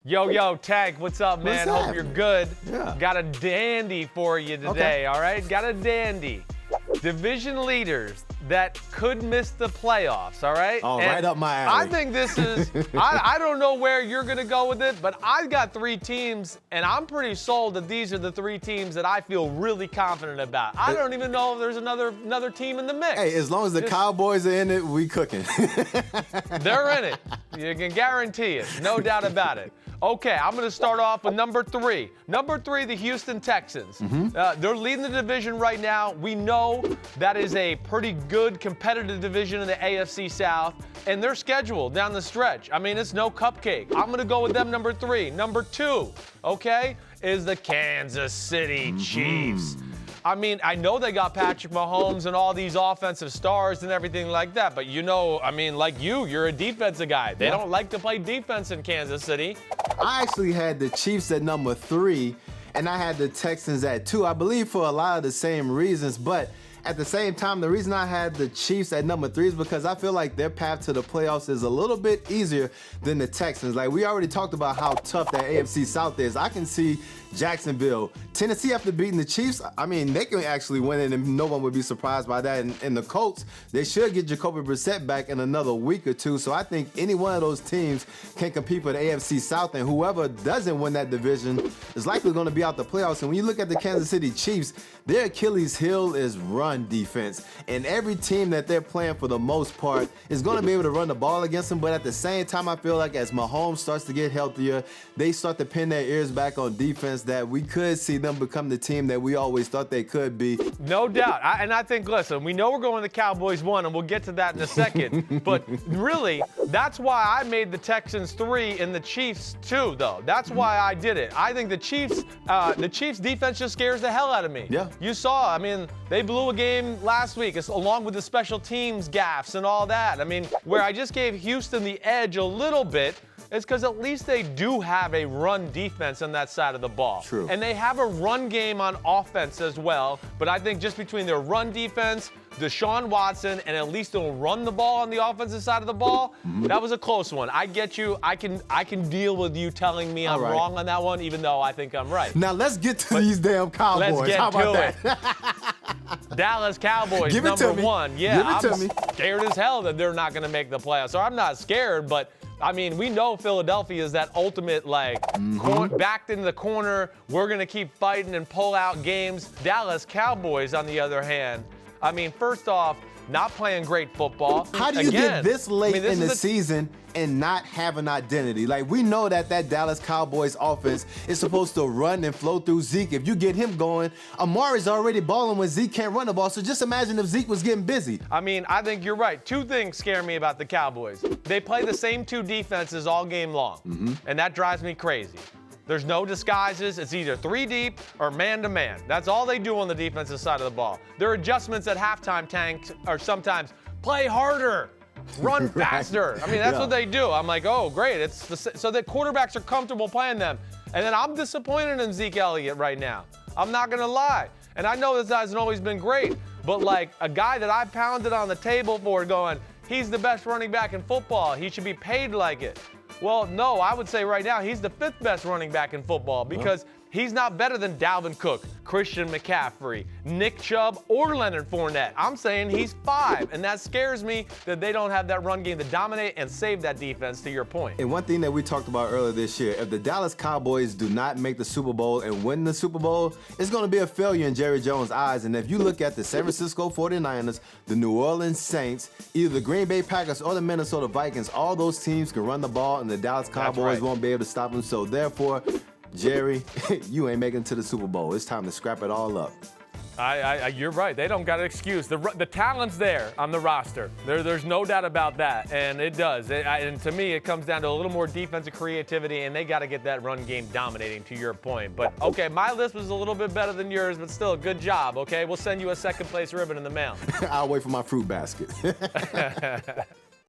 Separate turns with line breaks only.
Yo, Tank, what's up, man?
What's
Hope you're good.
Yeah.
Got a dandy for you today, all right? Got a dandy. Division leaders that could miss the playoffs, all right?
Oh, right up my alley.
I think this is, I don't know where you're going to go with it, but I've got three teams, and I'm pretty sold that these are the three teams that I feel really confident about. I don't even know if there's another team in the mix.
Hey, as long as the Cowboys are in it, we cooking.
They're in it. You can guarantee it. No doubt about it. Okay, I'm going to start off with number three. Number three, the Houston Texans. They're leading the division right now. We know that is a pretty good competitive division in the AFC South, and their schedule down the stretch, I mean, it's no cupcake. I'm going to go with them number three. Number two, okay, is the Kansas City Chiefs. I mean, I know they got Patrick Mahomes and all these offensive stars and everything like that, but you know, I mean, like you're a defensive guy. They don't like to play defense in Kansas City.
I actually had the Chiefs at number 3, and I had the Texans at 2. I believe for a lot of the same reasons, but at the same time, the reason I had the Chiefs at number 3 is because I feel like their path to the playoffs is a little bit easier than the Texans. Like, we already talked about how tough that AFC South is. I can see Jacksonville, Tennessee, after beating the Chiefs, I mean, they can actually win it, and no one would be surprised by that. And the Colts, they should get Jacoby Brissett back in another week or two. So I think any one of those teams can compete for the AFC South, and whoever doesn't win that division is likely going to be out the playoffs. And when you look at the Kansas City Chiefs, their Achilles heel is run defense. And every team that they're playing, for the most part, is going to be able to run the ball against them. But at the same time, I feel like as Mahomes starts to get healthier, they start to pin their ears back on defense, that we could see them become the team that we always thought they could be.
No doubt. I think, listen, we know we're going to Cowboys 1, and we'll get to that in a second. But really, that's why I made the Texans 3 and the Chiefs 2, though. That's why I did it. I think the Chiefs defense just scares the hell out of me.
Yeah.
You saw, I mean, they blew a game last week, along with the special teams gaffes and all that. I mean, where I just gave Houston the edge a little bit, it's because at least they do have a run defense on that side of the ball.
True.
And they have a run game on offense as well. But I think just between their run defense, Deshaun Watson, and at least they'll run the ball on the offensive side of the ball, that was a close one. I get you. I can deal with you telling me I'm wrong on that one, even though I think I'm right.
Now let's get to these damn Cowboys.
Let's get
How about
to
that?
it. Dallas Cowboys,
Give it to
number
me.
1. Yeah,
Give it to me.
Scared as hell that they're not going to make the playoffs. Or I'm not scared, but I mean, we know Philadelphia is that ultimate, like, backed into the corner, we're going to keep fighting and pull out games. Dallas Cowboys, on the other hand, I mean, first off, not playing great football.
How do you get this late in the season and not have an identity? Like, we know that Dallas Cowboys offense is supposed to run and flow through Zeke. If you get him going, Amari's already balling when Zeke can't run the ball. So just imagine if Zeke was getting busy.
I mean, I think you're right. Two things scare me about the Cowboys. They play the same two defenses all game long, and that drives me crazy. There's no disguises. It's either 3 deep or man-to-man. That's all they do on the defensive side of the ball. Their adjustments at halftime, Tanks, are sometimes play harder, run faster. I mean, that's what they do. I'm like, oh, great. So that quarterbacks are comfortable playing them. And then I'm disappointed in Zeke Elliott right now. I'm not going to lie. And I know this hasn't always been great, but like a guy that I pounded on the table for going, he's the best running back in football. He should be paid like it. Well, no, I would say right now he's the 5th best running back in football because he's not better than Dalvin Cook, Christian McCaffrey, Nick Chubb, or Leonard Fournette. I'm saying he's 5, and that scares me that they don't have that run game to dominate and save that defense, to your point.
And one thing that we talked about earlier this year, if the Dallas Cowboys do not make the Super Bowl and win the Super Bowl, it's going to be a failure in Jerry Jones' eyes. And if you look at the San Francisco 49ers, the New Orleans Saints, either the Green Bay Packers or the Minnesota Vikings, all those teams can run the ball, and the Dallas Cowboys won't be able to stop them. So therefore, Jerry, you ain't making it to the Super Bowl. It's time to scrap it all up.
You're right. They don't got an excuse. The talent's there on the roster. There's no doubt about that, and it does. And to me, it comes down to a little more defensive creativity, and they got to get that run game dominating, to your point. But, okay, my list was a little bit better than yours, but still, good job, okay? We'll send you a second-place ribbon in the mail.
I'll wait for my fruit basket.